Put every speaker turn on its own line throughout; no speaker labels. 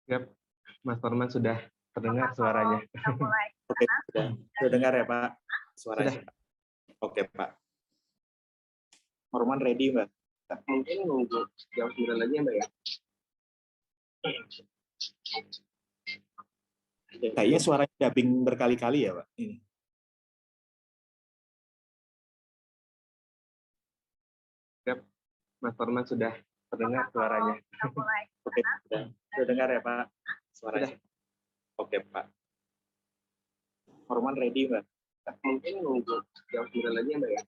Yap, Mas Norman sudah terdengar suaranya.
Oke, sudah dengar ya Pak suaranya?
Sudah.
Oke Pak. Norman ready Mbak?
Mungkin nunggu jam 9 lagi ya Mbak ya?
Kayaknya suaranya dubbing berkali-kali ya Pak? Ini.
Yap, Mas Norman sudah terdengar suaranya.
Oke, sudah dengar ya Pak suaranya?
Sudah.
Oke Pak. Norman ready Mbak?
Mungkin nunggu jam 9 lagi ya Mbak ya?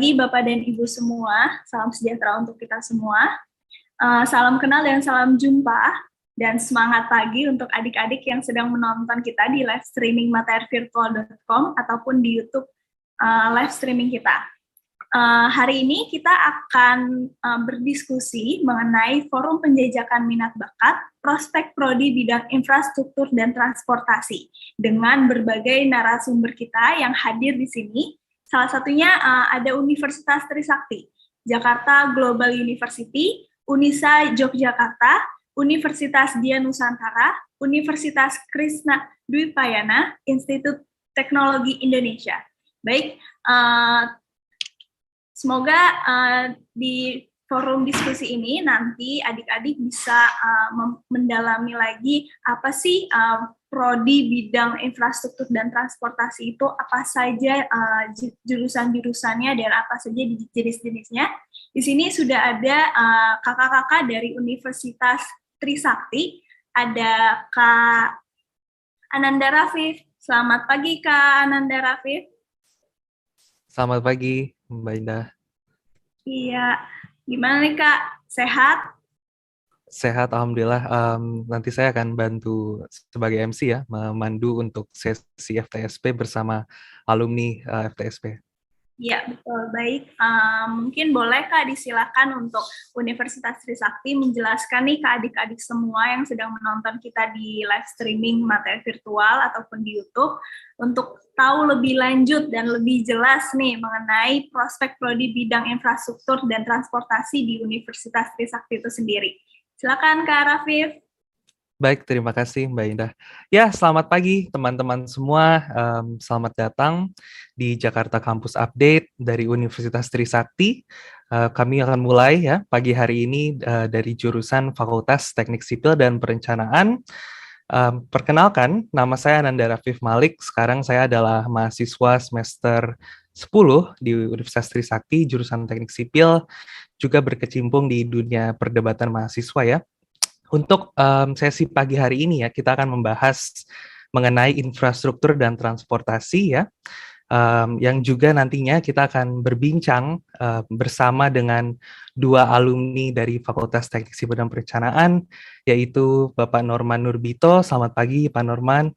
Pagi Bapak dan Ibu semua, salam sejahtera untuk kita semua. Salam kenal dan salam jumpa, dan semangat pagi untuk adik-adik yang sedang menonton kita di live streaming matervirtual.com ataupun di YouTube live streaming kita. Hari ini kita akan berdiskusi mengenai forum penjajakan minat bakat, prospek prodi bidang infrastruktur dan transportasi dengan berbagai narasumber kita yang hadir di sini. Salah satunya ada Universitas Trisakti, Jakarta Global University, Unisa Yogyakarta, Universitas Dian Nusantara, Universitas Krishna Dwipayana, Institut Teknologi Indonesia. Baik, semoga di forum diskusi ini nanti adik-adik bisa mendalami lagi apa sih prodi bidang infrastruktur dan transportasi itu, apa saja jurusan-jurusannya dan apa saja jenis-jenisnya. Di sini sudah ada kakak-kakak dari Universitas Trisakti, ada Kak Ananda Rafif. Selamat pagi Kak Ananda Rafif.
Selamat pagi Mbak Indah.
Iya, gimana nih Kak? Sehat?
Sehat, Alhamdulillah. Nanti saya akan bantu sebagai MC ya, memandu untuk sesi FTSP bersama alumni FTSP.
Ya, betul. Baik. Mungkin boleh Kak disilakan untuk Universitas Trisakti menjelaskan nih ke adik-adik semua yang sedang menonton kita di live streaming materi virtual ataupun di YouTube untuk tahu lebih lanjut dan lebih jelas nih mengenai prospek prodi bidang infrastruktur dan transportasi di Universitas Trisakti itu sendiri. Silakan Kak Rafif.
Baik, terima kasih Mbak Indah. Ya, selamat pagi teman-teman semua. Selamat datang di Jakarta Campus Update dari Universitas Trisakti. Kami akan mulai ya pagi hari ini dari jurusan Fakultas Teknik Sipil dan Perencanaan. Perkenalkan, nama saya Ananda Rafif Malik. Sekarang saya adalah mahasiswa semester 10 di Universitas Trisakti, jurusan Teknik Sipil, juga berkecimpung di dunia perdebatan mahasiswa ya. Untuk sesi pagi hari ini ya, kita akan membahas mengenai infrastruktur dan transportasi ya, yang juga nantinya kita akan berbincang bersama dengan dua alumni dari Fakultas Teknik Sipil dan Perencanaan, yaitu Bapak Norman Nurbito. Selamat pagi Pak Norman.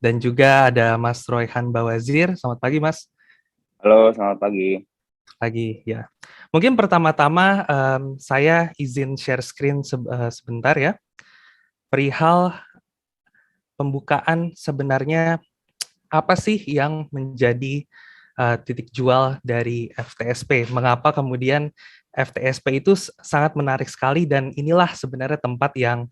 Dan juga ada Mas Royhan Bawazir. Selamat pagi Mas.
Halo, selamat pagi.
Pagi ya. Mungkin pertama-tama saya izin share screen sebentar ya. Perihal pembukaan sebenarnya apa sih yang menjadi titik jual dari FTSP. Mengapa kemudian FTSP itu sangat menarik sekali dan inilah sebenarnya tempat yang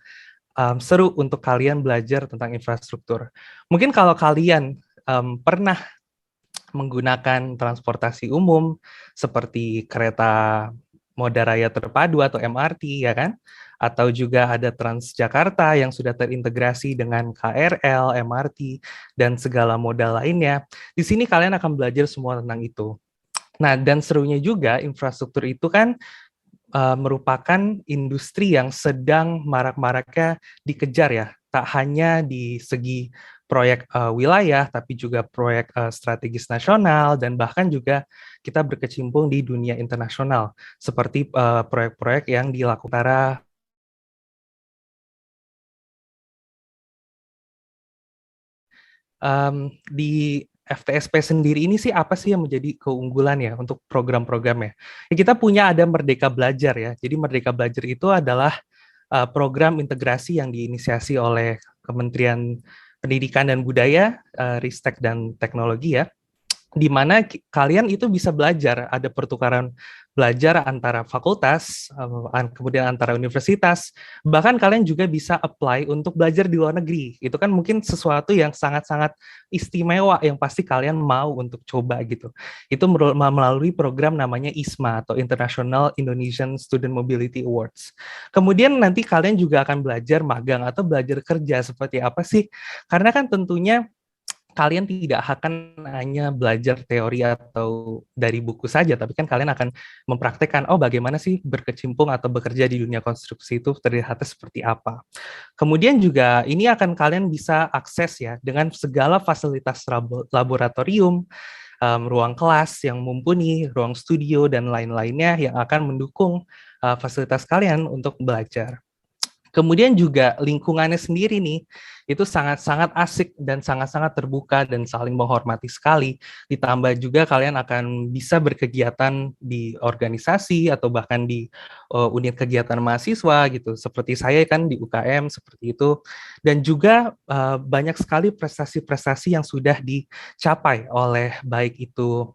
seru untuk kalian belajar tentang infrastruktur. Mungkin kalau kalian pernah menggunakan transportasi umum seperti kereta moda raya terpadu atau MRT, ya kan? Atau juga ada Transjakarta yang sudah terintegrasi dengan KRL, MRT, dan segala moda lainnya. Di sini kalian akan belajar semua tentang itu. Nah, dan serunya juga infrastruktur itu kan merupakan industri yang sedang marak-maraknya dikejar ya, tak hanya di segi proyek wilayah, tapi juga proyek strategis nasional, dan bahkan juga kita berkecimpung di dunia internasional, seperti proyek-proyek yang dilakukan di FTSP sendiri ini sih apa sih yang menjadi keunggulan ya untuk program-programnya? Ya, kita punya ada Merdeka Belajar ya. Jadi Merdeka Belajar itu adalah program integrasi yang diinisiasi oleh Kementerian Pendidikan dan Budaya, Ristek dan Teknologi ya, di mana kalian itu bisa belajar, ada pertukaran belajar antara fakultas, kemudian antara universitas, bahkan kalian juga bisa apply untuk belajar di luar negeri. Itu kan mungkin sesuatu yang sangat-sangat istimewa yang pasti kalian mau untuk coba gitu. Itu melalui program namanya ISMA atau International Indonesian Student Mobility Awards. Kemudian nanti kalian juga akan belajar magang atau belajar kerja seperti apa sih? Karena kan tentunya kalian tidak akan hanya belajar teori atau dari buku saja, tapi kan kalian akan mempraktekkan, oh bagaimana sih berkecimpung atau bekerja di dunia konstruksi itu terlihatnya seperti apa. Kemudian juga ini akan kalian bisa akses ya dengan segala fasilitas laboratorium, ruang kelas yang mumpuni, ruang studio, dan lain-lainnya yang akan mendukung fasilitas kalian untuk belajar. Kemudian juga lingkungannya sendiri nih, itu sangat-sangat asik dan sangat-sangat terbuka dan saling menghormati sekali. Ditambah juga kalian akan bisa berkegiatan di organisasi atau bahkan di unit kegiatan mahasiswa gitu. Seperti saya kan di UKM seperti itu. Dan juga banyak sekali prestasi-prestasi yang sudah dicapai oleh baik itu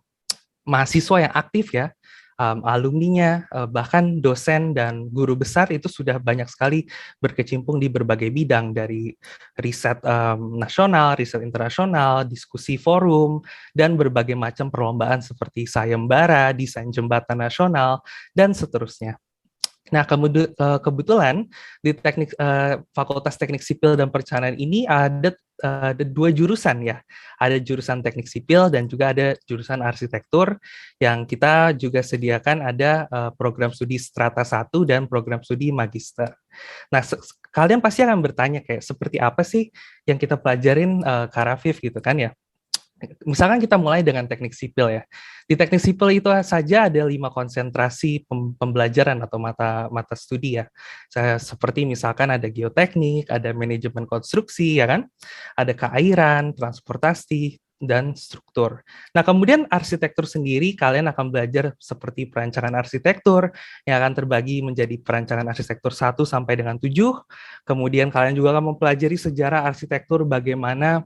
mahasiswa yang aktif ya, alumninya, bahkan dosen dan guru besar itu sudah banyak sekali berkecimpung di berbagai bidang, dari riset nasional, riset internasional, diskusi forum, dan berbagai macam perlombaan seperti sayembara, desain jembatan nasional, dan seterusnya. Nah, kebetulan di Fakultas Teknik Sipil dan Perencanaan ini ada dua jurusan ya. Ada jurusan Teknik Sipil dan juga ada jurusan Arsitektur yang kita juga sediakan ada program studi Strata 1 dan program studi Magister. Nah, kalian pasti akan bertanya kayak seperti apa sih yang kita pelajarin Kak Rafif gitu kan ya. Misalkan kita mulai dengan teknik sipil ya. Di teknik sipil itu saja ada 5 konsentrasi pembelajaran atau mata studi ya. Seperti misalkan ada geoteknik, ada manajemen konstruksi ya kan, ada keairan, transportasi, dan struktur. Nah, kemudian arsitektur sendiri kalian akan belajar seperti perancangan arsitektur yang akan terbagi menjadi perancangan arsitektur 1 sampai dengan 7. Kemudian kalian juga akan mempelajari sejarah arsitektur, bagaimana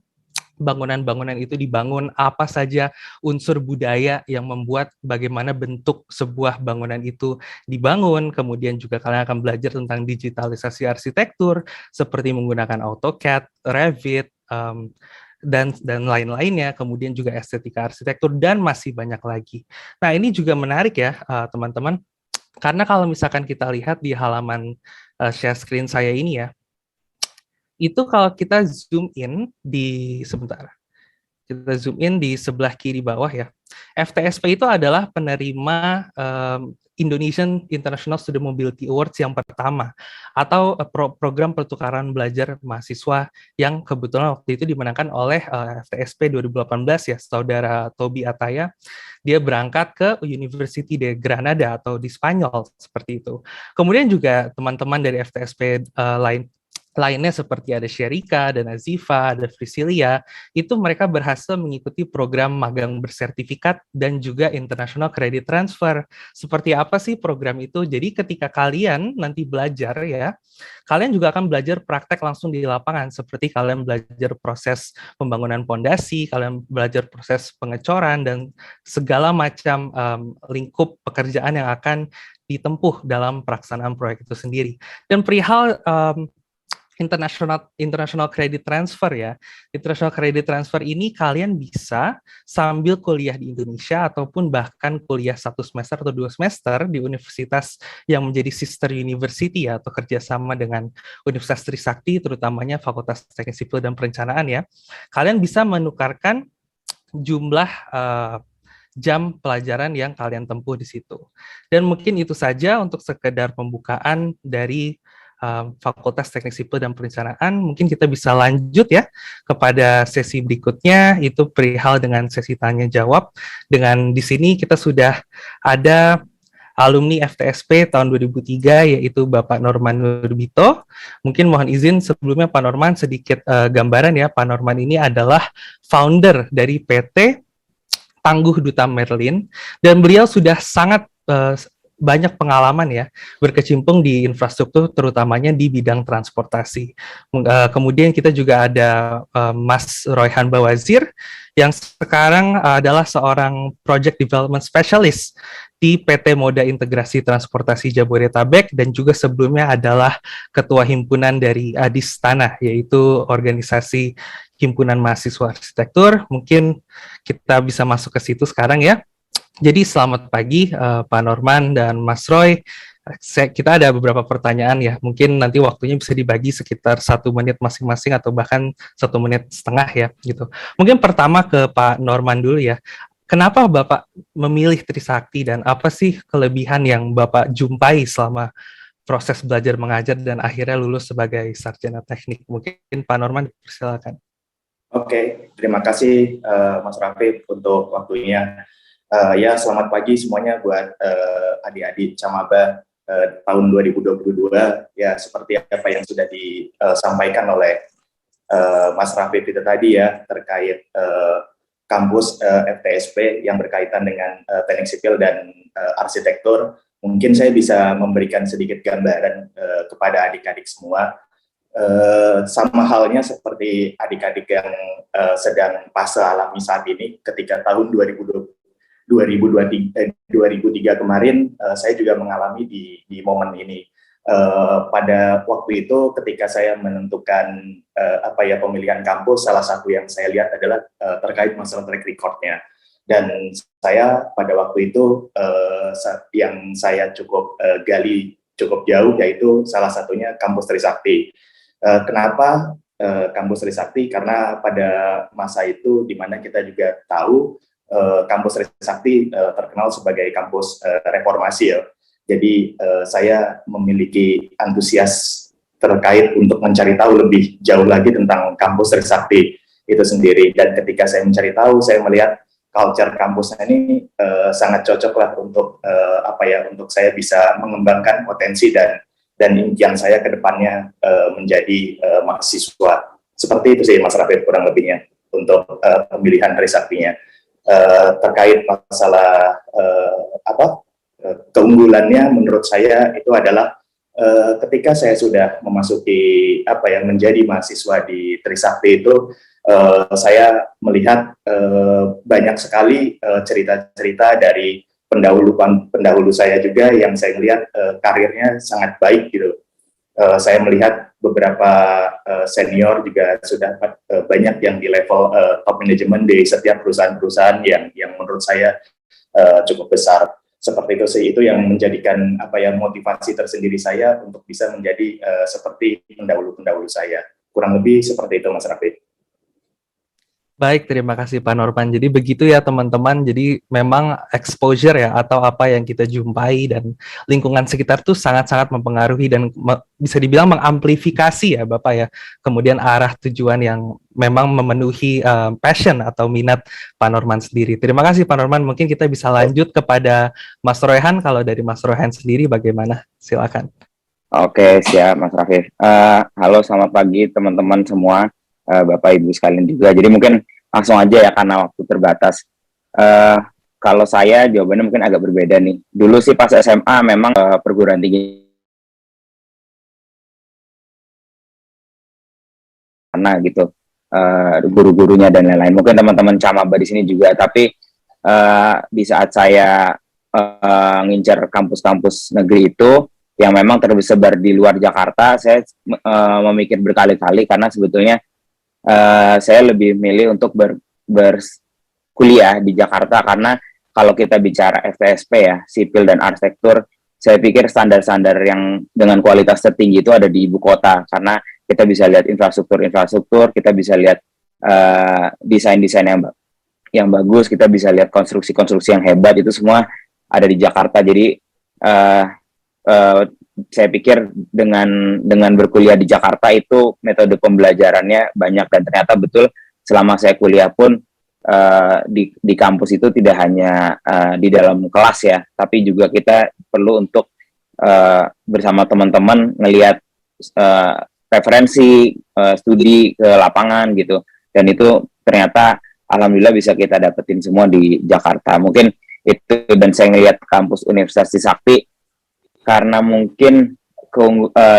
bangunan-bangunan itu dibangun, apa saja unsur budaya yang membuat bagaimana bentuk sebuah bangunan itu dibangun. Kemudian juga kalian akan belajar tentang digitalisasi arsitektur seperti menggunakan AutoCAD, Revit, dan lain-lainnya. Kemudian juga estetika arsitektur dan masih banyak lagi. Nah, ini juga menarik ya teman-teman, karena kalau misalkan kita lihat di halaman share screen saya ini ya, itu kalau kita zoom in di kita zoom in di sebelah kiri bawah ya. FTSP itu adalah penerima Indonesian International Student Mobility Awards yang pertama, atau program pertukaran belajar mahasiswa yang kebetulan waktu itu dimenangkan oleh FTSP 2018 ya, saudara Toby Ataya. Dia berangkat ke University de Granada atau di Spanyol seperti itu. Kemudian juga teman-teman dari FTSP lain lainnya seperti ada Sherika, ada Nazifa, ada Frisilia, itu mereka berhasil mengikuti program magang bersertifikat dan juga International Credit Transfer. Seperti apa sih program itu? Jadi ketika kalian nanti belajar ya, kalian juga akan belajar praktek langsung di lapangan, seperti kalian belajar proses pembangunan pondasi, kalian belajar proses pengecoran, dan segala macam lingkup pekerjaan yang akan ditempuh dalam pelaksanaan proyek itu sendiri. Dan perihal International Credit Transfer ya. International Credit Transfer ini kalian bisa sambil kuliah di Indonesia ataupun bahkan kuliah 1 semester atau 2 semester di universitas yang menjadi sister university ya, atau kerjasama dengan Universitas Trisakti, terutamanya Fakultas Teknik Sipil dan Perencanaan ya. Kalian bisa menukarkan jumlah jam pelajaran yang kalian tempuh di situ. Dan mungkin itu saja untuk sekedar pembukaan dari Fakultas Teknik Sipil dan Perencanaan. Mungkin kita bisa lanjut ya kepada sesi berikutnya, itu perihal dengan sesi tanya jawab. Dengan di sini kita sudah ada alumni FTSP tahun 2003, yaitu Bapak Norman Nurbito. Mungkin mohon izin sebelumnya Pak Norman sedikit gambaran ya. Pak Norman ini adalah founder dari PT Tangguh Duta Merlin, dan beliau sudah sangat banyak pengalaman ya berkecimpung di infrastruktur, terutamanya di bidang transportasi. Kemudian kita juga ada Mas Royhan Bawazir yang sekarang adalah seorang Project Development Specialist di PT Moda Integrasi Transportasi Jabodetabek, dan juga sebelumnya adalah Ketua Himpunan dari Adistana, yaitu organisasi Himpunan Mahasiswa Arsitektur. Mungkin kita bisa masuk ke situ sekarang ya. Jadi selamat pagi Pak Norman dan Mas Roy. Kita ada beberapa pertanyaan ya. Mungkin nanti waktunya bisa dibagi sekitar 1 menit masing-masing atau bahkan 1,5 menit ya gitu. Mungkin pertama ke Pak Norman dulu ya. Kenapa Bapak memilih Trisakti dan apa sih kelebihan yang Bapak jumpai selama proses belajar mengajar dan akhirnya lulus sebagai sarjana teknik? Mungkin Pak Norman, silakan.
Oke, terima kasih Mas Raffi untuk waktunya. Ya, selamat pagi semuanya buat adik-adik Camaba tahun 2022. Ya, seperti apa yang sudah disampaikan oleh Mas Raffi itu tadi ya, terkait kampus FTSP yang berkaitan dengan teknik sipil dan arsitektur. Mungkin saya bisa memberikan sedikit gambaran kepada adik-adik semua. Sama halnya seperti adik-adik yang sedang fase alami saat ini ketika tahun 2003 kemarin, saya juga mengalami di momen ini. Pada waktu itu ketika saya menentukan pemilihan kampus, salah satu yang saya lihat adalah terkait masalah track record-nya. Dan saya pada waktu itu yang saya cukup gali cukup jauh, yaitu salah satunya kampus Trisakti. Kenapa kampus Trisakti? Karena pada masa itu di mana kita juga tahu kampus Trisakti terkenal sebagai kampus reformasi ya. Jadi saya memiliki antusias terkait untuk mencari tahu lebih jauh lagi tentang kampus Trisakti itu sendiri. Dan ketika saya mencari tahu, saya melihat culture kampusnya ini sangat cocok lah untuk untuk saya bisa mengembangkan potensi dan impian saya ke depannya menjadi mahasiswa. Seperti itu sih Mas Raffi kurang lebihnya untuk pemilihan Trisaktinya. Terkait masalah keunggulannya menurut saya itu adalah ketika saya sudah memasuki menjadi mahasiswa di Trisakti itu saya melihat banyak sekali cerita-cerita dari pendahulu saya juga yang saya melihat karirnya sangat baik gitu. Saya melihat beberapa senior juga sudah banyak yang di level top manajemen di setiap perusahaan-perusahaan yang menurut saya cukup besar. Seperti itu sih, itu yang menjadikan motivasi tersendiri saya untuk bisa menjadi seperti pendahulu-pendahulu saya. Kurang lebih seperti itu Mas Raffi.
Baik, terima kasih Pak Norman. Jadi begitu ya teman-teman, jadi memang exposure ya atau apa yang kita jumpai dan lingkungan sekitar tuh sangat-sangat mempengaruhi dan bisa dibilang mengamplifikasi ya Bapak ya, kemudian arah tujuan yang memang memenuhi passion atau minat Pak Norman sendiri. Terima kasih Pak Norman, mungkin kita bisa lanjut kepada Mas Royhan. Kalau dari Mas Royhan sendiri bagaimana? Silakan.
Oke, siap Mas Rafif. Halo, selamat pagi teman-teman semua, Bapak Ibu sekalian juga. Jadi mungkin langsung aja ya karena waktu terbatas. Eh, Kalau saya jawabannya mungkin agak berbeda nih. Dulu sih pas SMA memang perguruan tinggi mana gitu, guru-gurunya dan lain-lain. Mungkin teman-teman Camaba di sini juga. Tapi di saat saya ngincar kampus-kampus negeri itu yang memang tersebar di luar Jakarta, saya memikir berkali-kali karena sebetulnya saya lebih milih untuk berkuliah di Jakarta karena kalau kita bicara FTSP ya, sipil dan arsitektur, saya pikir standar-standar yang dengan kualitas tertinggi itu ada di ibu kota karena kita bisa lihat infrastruktur, kita bisa lihat desain-desain yang bagus, kita bisa lihat konstruksi-konstruksi yang hebat, itu semua ada di Jakarta. Jadi saya pikir dengan berkuliah di Jakarta itu metode pembelajarannya banyak dan ternyata betul selama saya kuliah pun di kampus itu tidak hanya di dalam kelas ya, tapi juga kita perlu untuk bersama teman-teman ngelihat referensi studi ke lapangan gitu, dan itu ternyata alhamdulillah bisa kita dapetin semua di Jakarta. Mungkin itu, dan saya ngelihat kampus Universitas Trisakti karena mungkin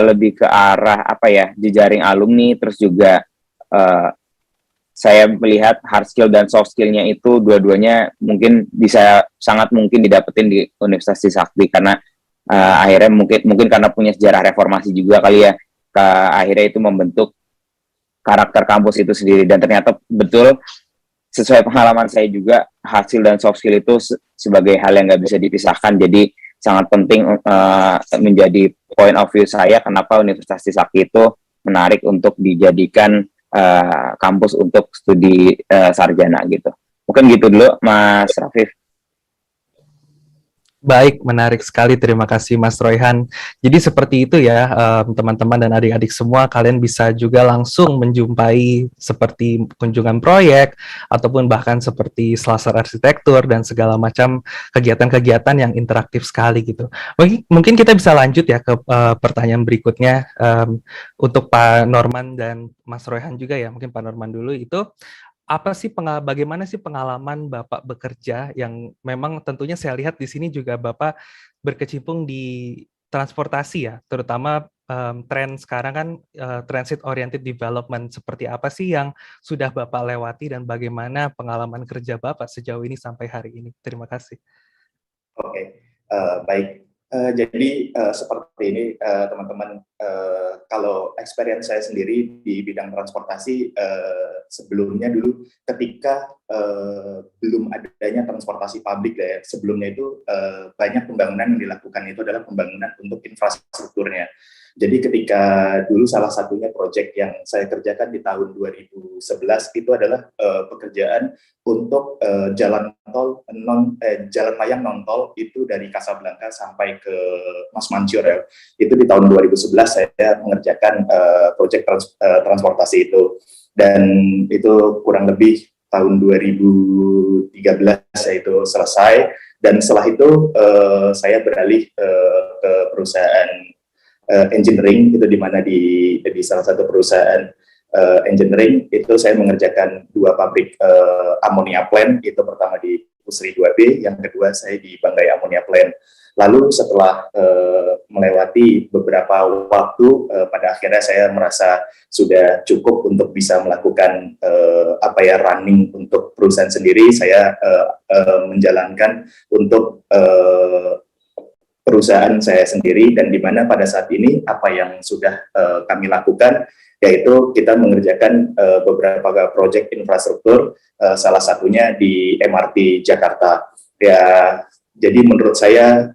lebih ke arah apa ya, jejaring alumni, terus juga saya melihat hard skill dan soft skillnya itu dua-duanya mungkin bisa sangat mungkin didapetin di Universitas Trisakti karena akhirnya mungkin karena punya sejarah reformasi juga kali ya, akhirnya itu membentuk karakter kampus itu sendiri. Dan ternyata betul sesuai pengalaman saya juga, hasil dan soft skill itu sebagai hal yang nggak bisa dipisahkan. Jadi sangat penting menjadi point of view saya kenapa Universitas Trisakti itu menarik untuk dijadikan kampus untuk studi sarjana gitu. Mungkin gitu dulu Mas Rafif.
Baik, menarik sekali. Terima kasih Mas Royhan. Jadi seperti itu ya, teman-teman dan adik-adik semua, kalian bisa juga langsung menjumpai seperti kunjungan proyek, ataupun bahkan seperti selasar arsitektur, dan segala macam kegiatan-kegiatan yang interaktif sekali gitu. Mungkin kita bisa lanjut ya ke pertanyaan berikutnya, untuk Pak Norman dan Mas Royhan juga ya. Mungkin Pak Norman dulu, itu bagaimana sih pengalaman Bapak bekerja yang memang tentunya saya lihat di sini juga Bapak berkecimpung di transportasi ya, terutama tren sekarang kan transit oriented development. Seperti apa sih yang sudah Bapak lewati dan bagaimana pengalaman kerja Bapak sejauh ini sampai hari ini? Terima kasih.
Oke, baik. Jadi seperti ini teman-teman, kalau experience saya sendiri di bidang transportasi, sebelumnya dulu ketika belum adanya transportasi publik ya, sebelumnya itu banyak pembangunan yang dilakukan itu adalah pembangunan untuk infrastrukturnya. Jadi ketika dulu salah satunya proyek yang saya kerjakan di tahun 2011 itu adalah pekerjaan untuk jalan layang non tol itu dari Casablanca sampai ke Mas Mansur ya. Itu di tahun 2011 saya mengerjakan proyek transportasi itu, dan itu kurang lebih tahun 2013 saya itu selesai, dan setelah itu saya beralih ke perusahaan engineering, itu di mana di salah satu perusahaan engineering itu saya mengerjakan 2 pabrik ammonia plant, itu pertama di Pusri 2B, yang kedua saya di Banggai Ammonia Plant. Lalu setelah melewati beberapa waktu, pada akhirnya saya merasa sudah cukup untuk bisa melakukan running untuk perusahaan sendiri. Saya menjalankan untuk perusahaan saya sendiri, dan di mana pada saat ini apa yang sudah kami lakukan yaitu kita mengerjakan beberapa proyek infrastruktur, salah satunya di MRT Jakarta. Ya, jadi menurut saya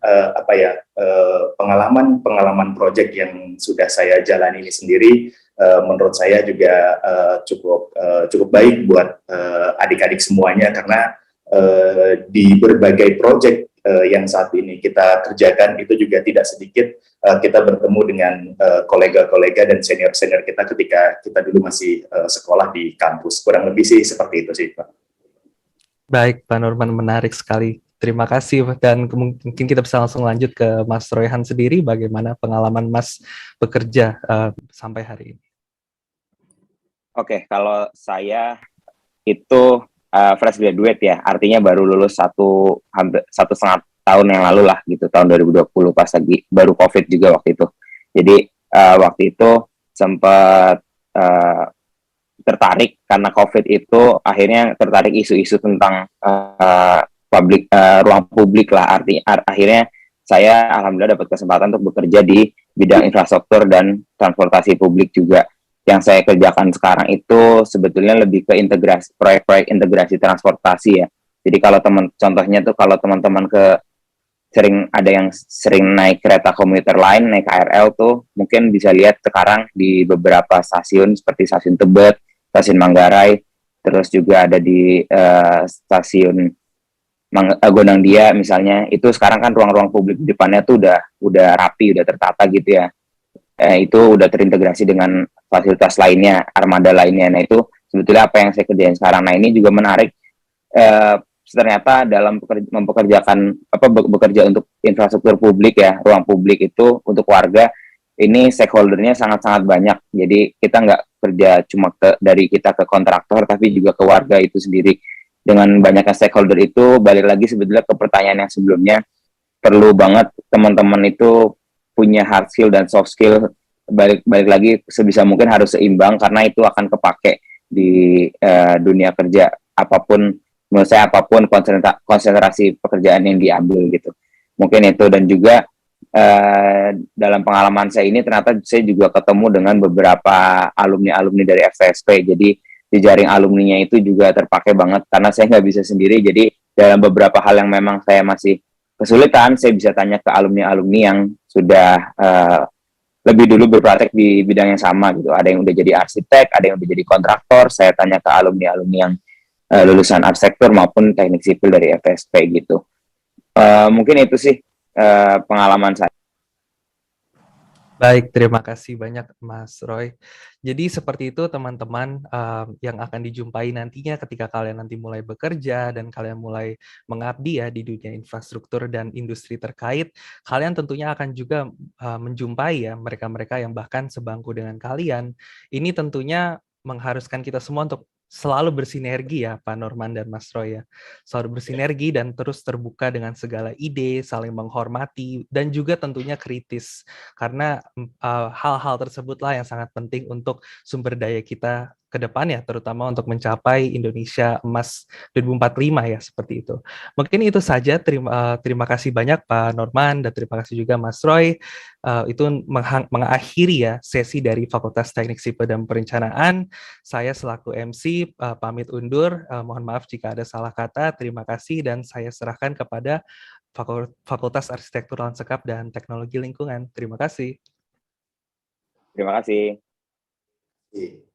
pengalaman proyek yang sudah saya jalani ini sendiri, menurut saya juga cukup baik buat adik-adik semuanya, karena di berbagai proyek yang saat ini kita kerjakan itu juga tidak sedikit kita bertemu dengan kolega-kolega dan senior-senior kita ketika kita dulu masih sekolah di kampus. Kurang lebih sih seperti itu sih, Pak.
Baik, Pak Norman, menarik sekali. terima kasih. Dan mungkin kita bisa langsung lanjut ke Mas Royhan sendiri, bagaimana pengalaman Mas bekerja sampai hari ini?
Oke, kalau saya itu fresh graduate ya, artinya baru lulus hampir 1,5 tahun yang lalu lah gitu, tahun 2020 pas lagi baru COVID juga waktu itu. Jadi waktu itu sempat tertarik karena COVID itu, akhirnya tertarik isu-isu tentang ruang publik lah. Akhirnya saya alhamdulillah dapat kesempatan untuk bekerja di bidang infrastruktur dan transportasi publik juga. Yang saya kerjakan sekarang itu sebetulnya lebih ke integrasi, proyek-proyek integrasi transportasi ya. Jadi kalau contohnya tuh kalau teman-teman ada yang sering naik kereta komuter lain, naik KRL tuh mungkin bisa lihat sekarang di beberapa stasiun seperti stasiun Tebet, stasiun Manggarai, terus juga ada di stasiun Gondangdia misalnya. Itu sekarang kan ruang-ruang publik di depannya tuh udah rapi, udah tertata gitu ya. Itu udah terintegrasi dengan fasilitas lainnya, armada lainnya. Nah itu sebetulnya apa yang saya kerjain sekarang. Nah ini juga menarik, ternyata dalam bekerja untuk infrastruktur publik ya, ruang publik itu untuk warga, ini stakeholdernya sangat-sangat banyak. Jadi kita nggak kerja cuma dari kita ke kontraktor, tapi juga ke warga itu sendiri. Dengan banyaknya stakeholder itu, balik lagi sebetulnya ke pertanyaan yang sebelumnya, perlu banget teman-teman itu punya hard skill dan soft skill, balik lagi sebisa mungkin harus seimbang, karena itu akan kepake di dunia kerja apapun, menurut saya apapun konsentrasi pekerjaan yang diambil gitu. Mungkin itu. Dan juga dalam pengalaman saya ini ternyata saya juga ketemu dengan beberapa alumni dari FSP, jadi jejaring alumninya itu juga terpakai banget, karena saya nggak bisa sendiri. Jadi dalam beberapa hal yang memang saya masih kesulitan, saya bisa tanya ke alumni-alumni yang sudah lebih dulu berpraktek di bidang yang sama gitu. Ada yang udah jadi arsitek, ada yang udah jadi kontraktor. Saya tanya ke alumni-alumni yang lulusan arsitektur maupun teknik sipil dari FSP gitu. Mungkin itu sih pengalaman saya.
Baik, terima kasih banyak Mas Roy. Jadi seperti itu teman-teman yang akan dijumpai nantinya ketika kalian nanti mulai bekerja dan kalian mulai mengabdi ya di dunia infrastruktur dan industri terkait. Kalian tentunya akan juga menjumpai ya mereka-mereka yang bahkan sebangku dengan kalian. Ini tentunya mengharuskan kita semua untuk selalu bersinergi ya Pak Norman dan Mas Roy ya. Selalu bersinergi dan terus terbuka dengan segala ide, saling menghormati, dan juga tentunya kritis. Karena hal-hal tersebutlah yang sangat penting untuk sumber daya kita ke depan ya, terutama untuk mencapai Indonesia Emas 2045 ya, seperti itu. Mungkin itu saja, terima kasih banyak Pak Norman, dan terima kasih juga Mas Roy. Itu mengakhiri ya sesi dari Fakultas Teknik Sipil dan Perencanaan. Saya selaku MC pamit undur, mohon maaf jika ada salah kata, terima kasih, dan saya serahkan kepada Fakultas Arsitektur Lanskap dan Teknologi Lingkungan. Terima kasih.
Terima kasih.
Iya.